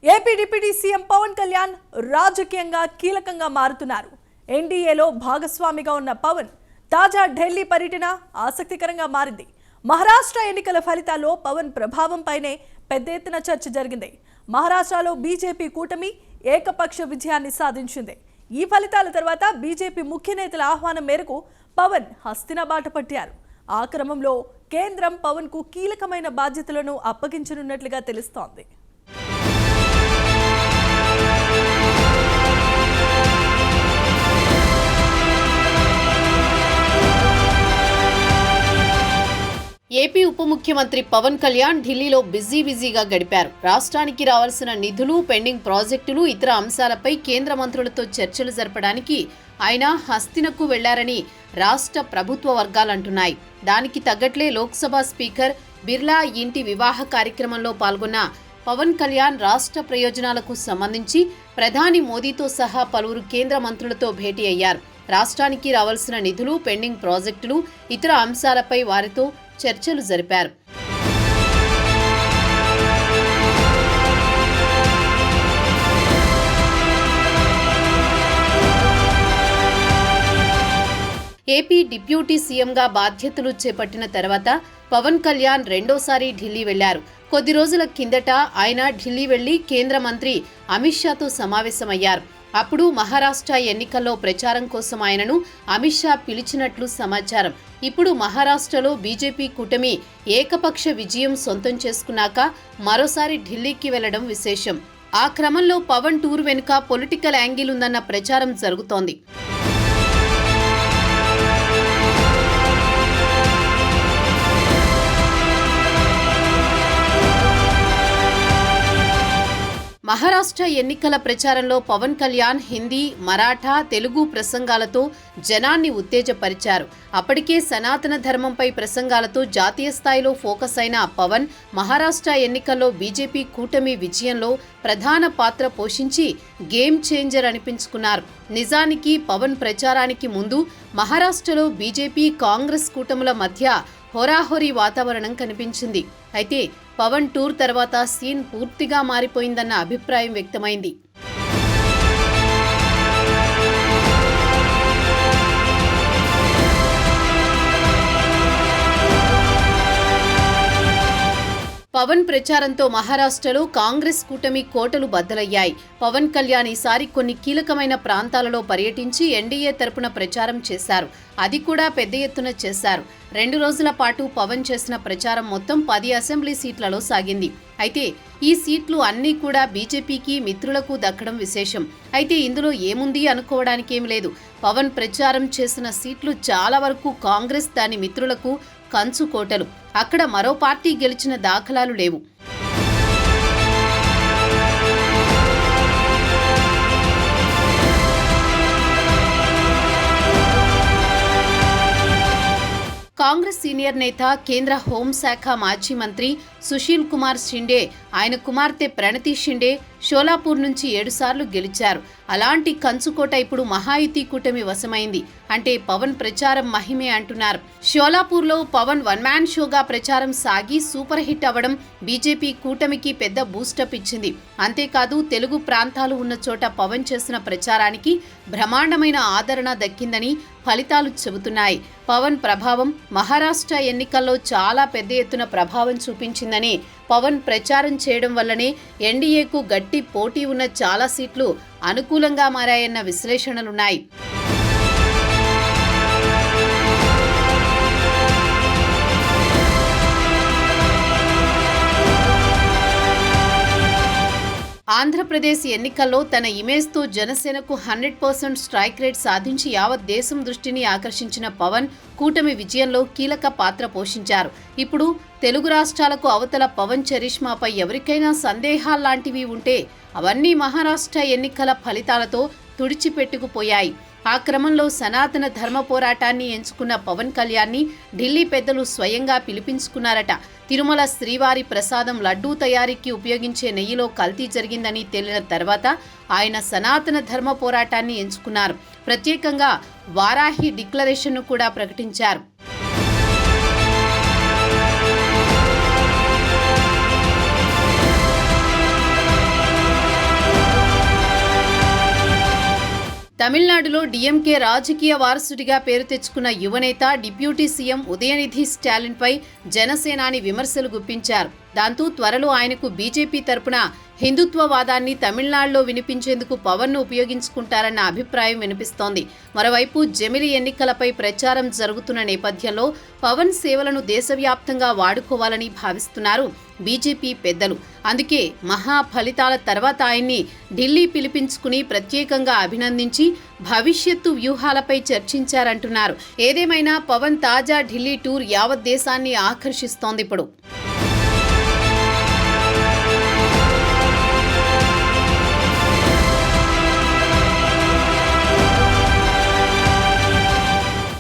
AP deputy CM Pawan Kalyan రాజకీయంగా కీలకంగా మారుతున్నారు. ఎన్డీఏలో భాగస్వామిగా ఉన్న పవన్ తాజా ఢిల్లీ పర్యటన ఆసక్తికరంగా మారింది. మహారాష్ట్ర ఎన్నికల ఫలితాల్లో పవన్ ప్రభావంపైనే పెద్ద ఎత్తున చర్చ జరిగింది. మహారాష్ట్రలో బీజేపీ కూటమి ఏకపక్ష విజయాన్ని సాధించింది. ఈ ఫలితాల తర్వాత బీజేపీ ముఖ్య నేతల ఆహ్వానం మేరకు పవన్ హస్తినాబాట పట్టారు. ఆ క్రమంలో కేంద్రం పవన్ కు కీలకమైన బాధ్యతలను అప్పగించనున్నట్లుగా తెలుస్తోంది. ఏపీ ఉప ముఖ్యమంత్రి పవన్ కళ్యాణ్ ఢిల్లీలో బిజీగా గడిపారు. రాష్ట్రానికి రావాల్సిన నిధులు, పెండింగ్ ప్రాజెక్టులు, ఇతర అంశాలపై కేంద్ర మంత్రులతో చర్చలు జరపడానికి ఆయన హస్తినకు వెళ్లారని రాష్ట్ర ప్రభుత్వ వర్గాలంటున్నాయి. దానికి తగ్గట్లే లోక్సభ స్పీకర్ బిర్లా ఇంటి వివాహ కార్యక్రమంలో పాల్గొన్న పవన్ కళ్యాణ్ రాష్ట్ర ప్రయోజనాలకు సంబంధించి ప్రధాని మోదీతో సహా పలువురు కేంద్ర మంత్రులతో భేటీ అయ్యారు. రాష్ట్రానికి రావాల్సిన నిధులు, పెండింగ్ ప్రాజెక్టులు, ఇతర అంశాలపై వారితో చర్చలు జరిపారు. ఏపీ డిప్యూటీ సీఎంగా బాధ్యతలు చేపట్టిన తర్వాత పవన్ కళ్యాణ్ రెండోసారి ఢిల్లీ వెళ్లారు. కొద్ది రోజుల కిందట ఆయన ఢిల్లీ వెళ్లి కేంద్ర మంత్రి అమిత్ షాతో సమావేశమయ్యారు. అప్పుడు మహారాష్ట్ర ఎన్నికల్లో ప్రచారం కోసం ఆయనను అమిత్ షా పిలిచినట్లు సమాచారం. ఇప్పుడు మహారాష్ట్రలో బీజేపీ కూటమి ఏకపక్ష విజయం సొంతం చేసుకున్నాక మరోసారి ఢిల్లీకి వెళ్లడం విశేషం. ఆ క్రమంలో పవన్ టూర్ వెనుక పొలిటికల్ యాంగిల్ ఉందన్న ప్రచారం జరుగుతోంది. మహారాష్ట్ర ఎన్నికల ప్రచారంలో పవన్ కళ్యాణ్ హిందీ, మరాఠా, తెలుగు ప్రసంగాలతో జనాన్ని ఉత్తేజపరిచారు. అప్పటికే సనాతన ధర్మంపై ప్రసంగాలతో జాతీయ స్థాయిలో ఫోకస్ అయిన పవన్ మహారాష్ట్ర ఎన్నికల్లో బీజేపీ కూటమి విజయంలో ప్రధాన పాత్ర పోషించి గేమ్ చేంజర్ అనిపించుకున్నారు. నిజానికి పవన్ ప్రచారానికి ముందు మహారాష్ట్రలో బీజేపీ, కాంగ్రెస్ కూటముల మధ్య హోరాహోరీ వాతావరణం కనిపించింది. అయితే పవన్ టూర్ తర్వాత సీన్ పూర్తిగా మారిపోయిందన్న అభిప్రాయం వ్యక్తమైంది. పవన్ ప్రచారంతో మహారాష్ట్రలో కాంగ్రెస్ కూటమి కోటలు బద్దలయ్యాయి. పవన్ కళ్యాణ్ ఈసారి కొన్ని కీలకమైన ప్రాంతాలలో పర్యటించి ఎన్డీఏ తరపున ప్రచారం చేశారు. అది కూడా పెద్ద ఎత్తున చేశారు. 2 రోజుల పాటు పవన్ చేసిన ప్రచారం మొత్తం 10 అసెంబ్లీ సీట్లలో సాగింది. అయితే ఈ సీట్లు అన్నీ కూడా బీజేపీకి, మిత్రులకు దక్కడం విశేషం. అయితే ఇందులో ఏముంది అనుకోవడానికేం లేదు. పవన్ ప్రచారం చేసిన సీట్లు చాలా వరకు కాంగ్రెస్, దాని మిత్రులకు కంచుకోటలు. అక్కడ మరో పార్టీ గెలిచిన దాఖలాలు లేవు. కాంగ్రెస్ సీనియర్ నేత, కేంద్ర హోంశాఖ మాజీ మంత్రి సుశీల్ కుమార్ షిండే, ఆయన కుమార్తె ప్రణతి షిండే షోలాపూర్ నుంచి 7 సార్లు గెలిచారు. అలాంటి కంచుకోట ఇప్పుడు మహాయుతి కూటమి వశమైంది. అంటే పవన్ ప్రచారం మహిమే అంటున్నారు. షోలాపూర్లో పవన్ వన్ మ్యాన్ షోగా ప్రచారం సాగి సూపర్ హిట్ అవ్వడం బీజేపీ కూటమికి పెద్ద బూస్టప్ ఇచ్చింది. అంతేకాదు తెలుగు ప్రాంతాలు ఉన్న చోట పవన్ చేసిన ప్రచారానికి బ్రహ్మాండమైన ఆదరణ దక్కిందని ఫలితాలు చెబుతున్నాయి. పవన్ ప్రభావం మహారాష్ట్ర ఎన్నికల్లో చాలా పెద్ద ఎత్తున ప్రభావం చూపించిందని, పవన్ ప్రచారం చేయడం వల్లనే ఎన్డీఏకు గట్టి పోటీ ఉన్న చాలా సీట్లు అనుకూలంగా మారాయన్న విశ్లేషణలున్నాయి. ఆంధ్రప్రదేశ్ ఎన్నికల్లో తన ఇమేజ్తో జనసేనకు 100% స్ట్రైక్ రేట్ సాధించి యావత్ దేశం దృష్టిని ఆకర్షించిన పవన్ కూటమి విజయంలో కీలక పాత్ర పోషించారు. ఇప్పుడు తెలుగు రాష్ట్రాలకు అవతల పవన్ చరిష్మాపై ఎవరికైనా సందేహాల్లాంటివి ఉంటే అవన్నీ మహారాష్ట్ర ఎన్నికల ఫలితాలతో తుడిచిపెట్టుకుపోయాయి. ఆ క్రమంలో సనాతన ధర్మ పోరాటాన్ని ఎంచుకున్న పవన్ కళ్యాణ్ని ఢిల్లీ పెద్దలు స్వయంగా పిలిపించుకున్నారట. తిరుమల శ్రీవారి ప్రసాదం లడ్డూ తయారీకి ఉపయోగించే నెయ్యిలో కల్తీ జరిగిందని తేలిన తర్వాత ఆయన సనాతన ధర్మ పోరాటాన్ని ఎంచుకున్నారు. ప్రత్యేకంగా వారాహి డిక్లరేషన్ను కూడా ప్రకటించారు. తమిళనాడులో డీఎంకే రాజకీయ వారసుడిగా పేరు తెచ్చుకున్న యువనేత డిప్యూటీ సీఎం ఉదయనిధి స్టాలిన్పై జనసేనాని విమర్శలు గుప్పించారు. దాంతో త్వరలో ఆయనకు బీజేపీ తరపున హిందుత్వవాదాన్ని తమిళనాడులో వినిపించేందుకు పవన్ను ఉపయోగించుకుంటారన్న అభిప్రాయం వినిపిస్తోంది. మరోవైపు జమిలి ఎన్నికలపై ప్రచారం జరుగుతున్న నేపథ్యంలో పవన్ సేవలను దేశవ్యాప్తంగా వాడుకోవాలని భావిస్తున్నారు బీజేపీ పెద్దలు. అందుకే మహా ఫలితాల తర్వాత ఆయన్ని ఢిల్లీ పిలిపించుకుని ప్రత్యేకంగా అభినందించి భవిష్యత్తు వ్యూహాలపై చర్చించారంటున్నారు. ఏదేమైనా పవన్ తాజా ఢిల్లీ టూర్ యావత్ దేశాన్ని ఆకర్షిస్తోంది ఇప్పుడు.